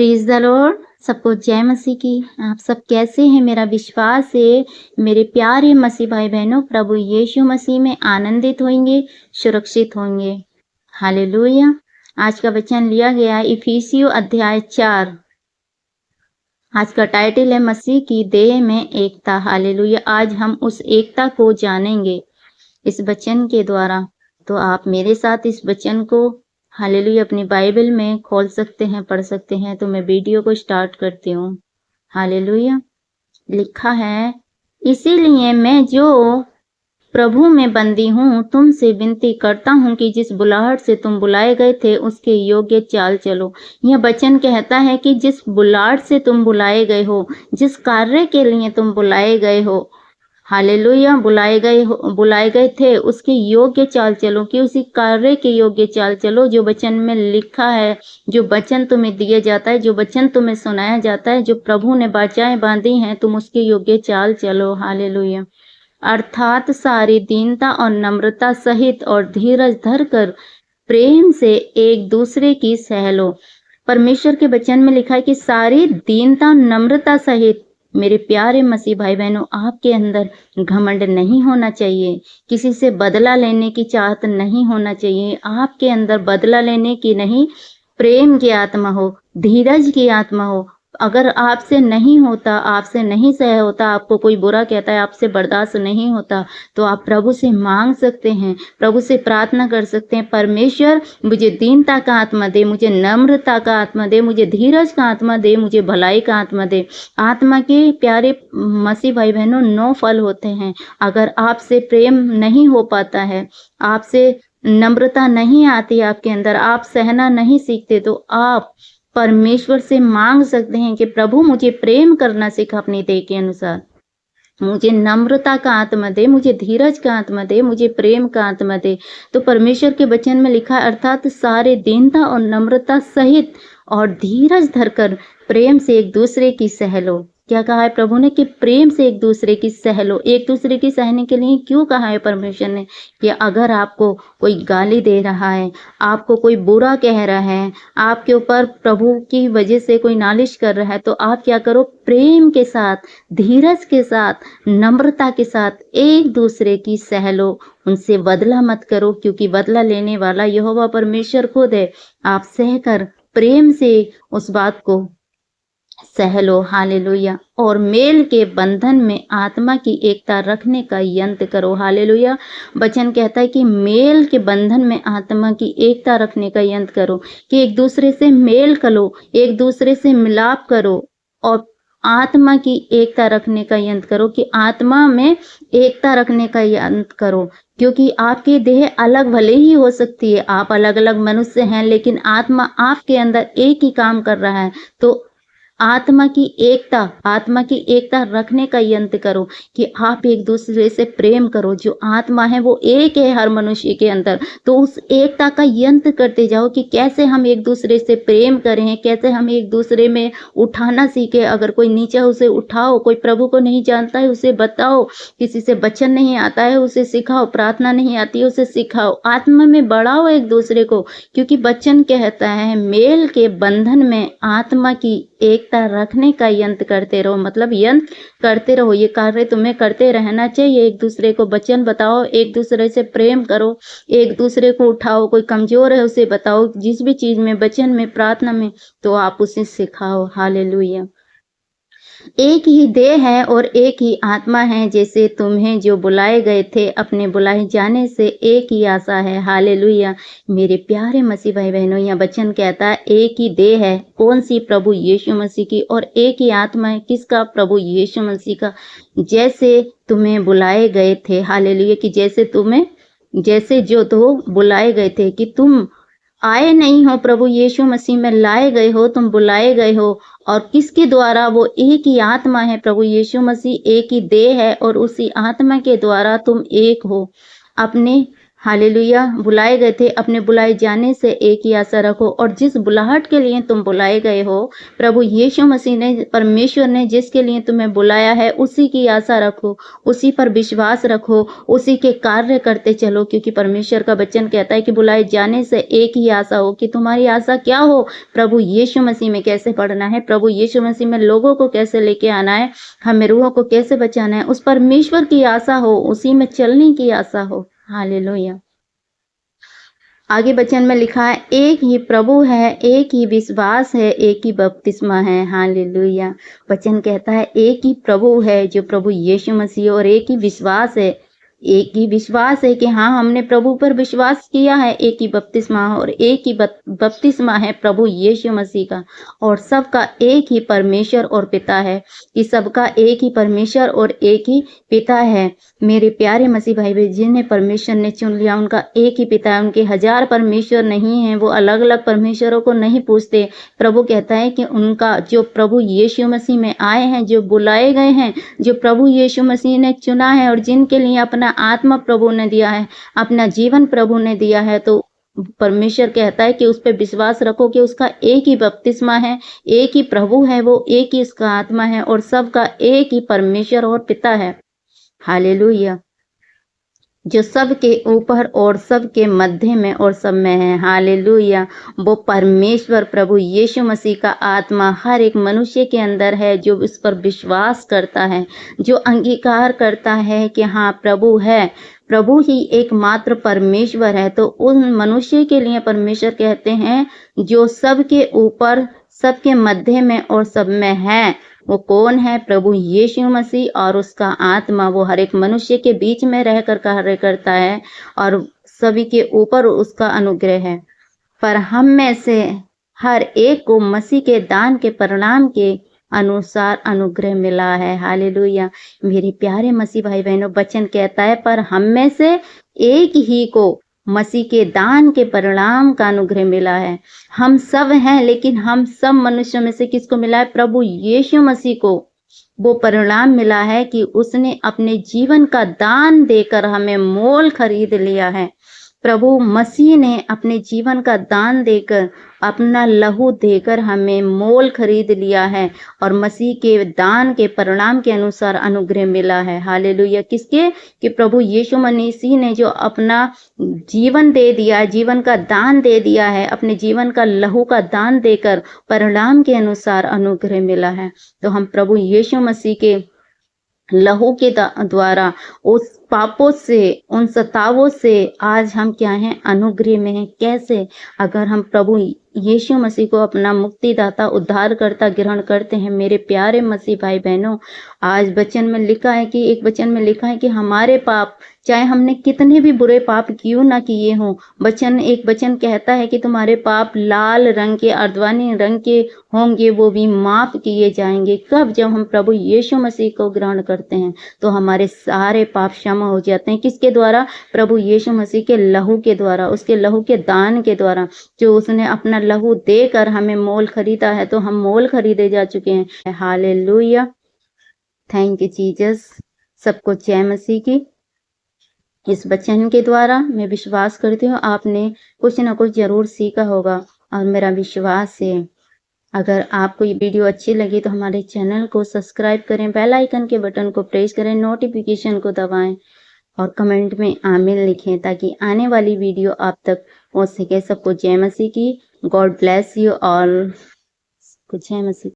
Praise the Lord. सबको जय मसीह की। आप सब कैसे हैं? मेरा विश्वास है मेरे प्यारे मसीह भाई बहनों प्रभु यीशु मसीह में आनंदित होंगे, सुरक्षित होंगे। हालेलुया। आज का वचन लिया गया है इफिसियों अध्याय 4। आज का टाइटल है मसीह की देह में एकता। हालेलुया। आज हम उस एकता को जानेंगे इस वचन के द्वारा। तो आप मेरे साथ इस वचन को हालेलुया अपनी बाइबल में खोल सकते हैं, पढ़ सकते हैं। तो मैं वीडियो को स्टार्ट करती हूँ। हालेलुया। लिखा है, इसीलिए मैं जो प्रभु में बंदी हूँ तुमसे विनती करता हूँ कि जिस बुलाहट से तुम बुलाए गए थे उसके योग्य चाल चलो। यह वचन कहता है कि जिस बुलाहट से तुम बुलाए गए हो, जिस कार्य के लिए तुम बुलाए गए हो, हालेलुया, बुलाए गए थे, उसके योग्य चाल चलो, कि उसी कार्य के योग्य चाल चलो जो वचन में लिखा है। जो वचन तुम्हें दिया जाता है, जो वचन तुम्हें सुनाया जाता है, जो प्रभु ने वाचाएं बांधी हैं, तुम उसके योग्य चाल चलो। हालेलुया। अर्थात सारी दीनता और नम्रता सहित और धीरज धरकर प्रेम से एक दूसरे की सह लो। परमेश्वर के वचन में लिखा है कि सारी दीनता नम्रता सहित। मेरे प्यारे मसीह भाई बहनों, आपके अंदर घमंड नहीं होना चाहिए, किसी से बदला लेने की चाहत नहीं होना चाहिए। आपके अंदर बदला लेने की नहीं, प्रेम की आत्मा हो, धीरज की आत्मा हो। अगर आपसे नहीं होता, आपसे नहीं सह होता, आपको कोई बुरा कहता है, आपसे बर्दाश्त नहीं होता, तो आप प्रभु से मांग सकते हैं, प्रभु से प्रार्थना कर सकते हैं, परमेश्वर मुझे दीनता का आत्मा दे, मुझे नम्रता का आत्मा दे, मुझे धीरज का आत्मा दे, मुझे भलाई का आत्मा दे। आत्मा के प्यारे मसीह भाई बहनों 9 फल होते हैं। अगर आपसे प्रेम नहीं हो पाता है, आपसे नम्रता नहीं आती आपके अंदर, आप सहना नहीं सीखते, तो आप परमेश्वर से मांग सकते हैं कि प्रभु मुझे प्रेम करना सिखा अपनी देह के अनुसार। मुझे नम्रता का आत्मा दे, मुझे धीरज का आत्मा दे, मुझे प्रेम का आत्मा दे। तो परमेश्वर के वचन में लिखा है, अर्थात सारे दीनता और नम्रता सहित और धीरज धरकर प्रेम से एक दूसरे की सह लो। क्या कहा है प्रभु ने? कि प्रेम से एक दूसरे की सह लो। एक दूसरे की सहने के लिए क्यों कहा है परमेश्वर ने? कि अगर आपको कोई गाली दे रहा है, आपको कोई बुरा कह रहा है, आपके ऊपर प्रभु की वजह से कोई नालिश कर रहा है, तो आप क्या करो? प्रेम के साथ, धीरज के साथ, नम्रता के साथ एक दूसरे की सह लो। उनसे बदला मत करो, क्योंकि बदला लेने वाला यहोवा परमेश्वर खुद है। आप सहकर प्रेम से उस बात को सह लो। हालेलुया। और मेल के बंधन में आत्मा की एकता रखने का यत्न करो। हालेलुया। वचन कहता है कि मेल के बंधन में आत्मा की एकता रखने का यत्न करो, कि एक दूसरे से मेल करो, एक दूसरे से मिलाप करो और आत्मा की एकता रखने का यत्न करो, कि आत्मा में एकता रखने का यत्न करो। क्योंकि आपकी देह अलग भले ही हो सकती है, आप अलग अलग मनुष्य हैं, लेकिन आत्मा आपके अंदर एक ही काम कर रहा है। तो आत्मा की एकता रखने का यत्न करो, कि आप एक दूसरे से प्रेम करो। जो आत्मा है वो एक है हर मनुष्य के अंदर, तो उस एकता का यत्न करते जाओ कि कैसे हम एक दूसरे से प्रेम करें, कैसे हम एक दूसरे में उठाना सीखे। अगर कोई नीचा उसे उठाओ, कोई प्रभु को नहीं जानता है उसे बताओ, किसी से वचन नहीं आता है उसे सिखाओ, प्रार्थना नहीं आती है उसे सिखाओ, आत्मा में बढ़ाओ एक दूसरे को। क्योंकि वचन कहता है मेल के बंधन में आत्मा की एकता रखने का यत्न करते रहो। मतलब यत्न करते रहो, ये कार्य तुम्हें करते रहना चाहिए। एक दूसरे को वचन बताओ, एक दूसरे से प्रेम करो, एक दूसरे को उठाओ। कोई कमजोर है उसे बताओ, जिस भी चीज में, वचन में, प्रार्थना में, तो आप उसे सिखाओ। हालेलुया। एक ही देह है और एक ही आत्मा है, जैसे तुम्हें जो बुलाए गए थे अपने बुलाए जाने से एक ही आशा है। हालेलुया। मेरे प्यारे मसीह भाई बहनों, यह वचन कहता है एक ही देह है। कौन सी? प्रभु यीशु मसीह की। और एक ही आत्मा है। किसका? प्रभु यीशु मसीह का। जैसे तुम्हें बुलाए गए थे, हालेलुया, कि जैसे जो तो बुलाए गए थे, कि तुम आए नहीं हो, प्रभु यीशु मसीह में लाए गए हो, तुम बुलाए गए हो। और किसके द्वारा? वो एक ही आत्मा है, प्रभु यीशु मसीह एक ही देह है, और उसी आत्मा के द्वारा तुम एक हो। अपने हालेलुया। बुलाए गए थे, अपने बुलाए जाने से एक ही आशा रखो, और जिस बुलाहट के लिए तुम बुलाए गए हो, प्रभु यीशु मसीह ने, परमेश्वर ने जिसके लिए तुम्हें बुलाया है, उसी की आशा रखो, उसी पर विश्वास रखो, उसी के कार्य करते चलो, क्योंकि परमेश्वर का वचन कहता है कि बुलाए जाने से एक ही आशा हो। कि तुम्हारी आशा क्या हो? प्रभु यीशु मसीह में कैसे पढ़ना है, प्रभु यीशु मसीह में लोगों को कैसे लेके आना है, हमें रूहों को कैसे बचाना है, उस परमेश्वर की आशा हो, उसी में चलने की आशा हो। हालेलुया। आगे वचन में लिखा है, एक ही प्रभु है, एक ही विश्वास है, एक ही बपतिस्मा है। हालेलुया। वचन कहता है एक ही प्रभु है, जो प्रभु यीशु मसीह, और एक ही विश्वास है। एक ही विश्वास है कि हाँ, हमने प्रभु पर विश्वास किया है। एक ही बपतिस्मा, और एक ही बपतिस्मा है प्रभु यीशु मसीह का, और सबका एक ही परमेश्वर और पिता है। कि सबका एक ही परमेश्वर और एक ही पिता है। मेरे प्यारे मसीह भाई बहन, जिन्हें परमेश्वर ने चुन लिया, उनका एक ही पिता है। उनके 1000 परमेश्वर नहीं हैं, वो अलग अलग परमेश्वरों को नहीं पूछते। प्रभु कहता है कि उनका, जो प्रभु यीशु मसीह में आए हैं, जो बुलाए गए हैं, जो प्रभु यीशु मसीह ने चुना है, और जिनके लिए अपना आत्मा प्रभु ने दिया है, अपना जीवन प्रभु ने दिया है, तो परमेश्वर कहता है कि उस पर विश्वास रखो कि उसका एक ही बपतिस्मा है, एक ही प्रभु है, वो एक ही उसका आत्मा है, और सबका एक ही परमेश्वर और पिता है। हालेलुया। जो सबके ऊपर और सबके मध्य में और सब में है। हालेलुया। वो परमेश्वर प्रभु यीशु मसीह का आत्मा हर एक मनुष्य के अंदर है, जो उस पर विश्वास करता है, जो अंगीकार करता है कि हाँ, प्रभु है, प्रभु ही एकमात्र परमेश्वर है। तो उन मनुष्य के लिए परमेश्वर कहते हैं, जो सबके ऊपर, सबके मध्य में और सब में है। वो कौन है? प्रभु यीशु मसीह और उसका आत्मा। वो हर एक मनुष्य के बीच में रहकर कार्य करता है, और सभी के ऊपर उसका अनुग्रह है। पर हम में से हर एक को मसीह के दान के परिणाम के अनुसार अनुग्रह मिला है। हालेलुया। मेरे प्यारे मसीह भाई बहनों, वचन कहता है, पर हम में से एक ही को मसीह के दान के परिणाम का अनुग्रह मिला है। हम सब हैं, लेकिन हम सब मनुष्यों में से किसको मिला है? प्रभु यीशु मसीह को वो परिणाम मिला है कि उसने अपने जीवन का दान देकर हमें मोल खरीद लिया है। प्रभु मसीह ने अपने जीवन का दान देकर, अपना लहू देकर हमें मोल खरीद लिया है, और मसीह के दान के परिणाम के अनुसार अनुग्रह मिला है। हालेलुया। किसके? कि प्रभु यीशु मसीह ने जो अपना जीवन दे दिया, जीवन का दान दे दिया है, अपने जीवन का लहू का दान देकर परिणाम के अनुसार अनुग्रह मिला है। तो हम प्रभु यीशु मसीह के लहू के द्वारा उस पापों से, उन सतावों से आज हम क्या हैं? अनुग्रह में हैं। कैसे? अगर हम प्रभु यीशु मसीह को अपना मुक्तिदाता, उद्धारकर्ता ग्रहण करते हैं। मेरे प्यारे मसीह भाई बहनों, आज वचन में लिखा है कि, एक वचन में लिखा है कि हमारे पाप, चाहे हमने कितने भी बुरे पाप क्यों ना किए हों, एक वचन कहता है कि तुम्हारे पाप लाल रंग के, अर्धवानी रंग के होंगे, वो भी माफ किए जाएंगे। कब? जब हम प्रभु यीशु मसीह को ग्रहण करते हैं, तो हमारे सारे पाप क्षमा हो जाते हैं। किसके द्वारा? प्रभु यीशु मसीह के लहू के द्वारा, उसके लहू के दान के द्वारा, जो उसने अपना लहू देकर हमें मोल खरीदा है। तो हम मोल खरीदे जा चुके हैं। हालेलुया। Thank you Jesus. सबको जय मसीह की। इस वचन के द्वारा मैं विश्वास करती हूँ आपने कुछ ना कुछ जरूर सीखा होगा, और मेरा विश्वास है, अगर आपको ये वीडियो अच्छी लगी तो हमारे चैनल को सब्सक्राइब करें, बेल आइकन के बटन को प्रेस करें, नोटिफिकेशन को दबाएं, और कमेंट में आमीन लिखें, ताकि आने वाली वीडियो आप तक पहुंच सके। सबको जय मसीह की। God bless you all. जय मसीह।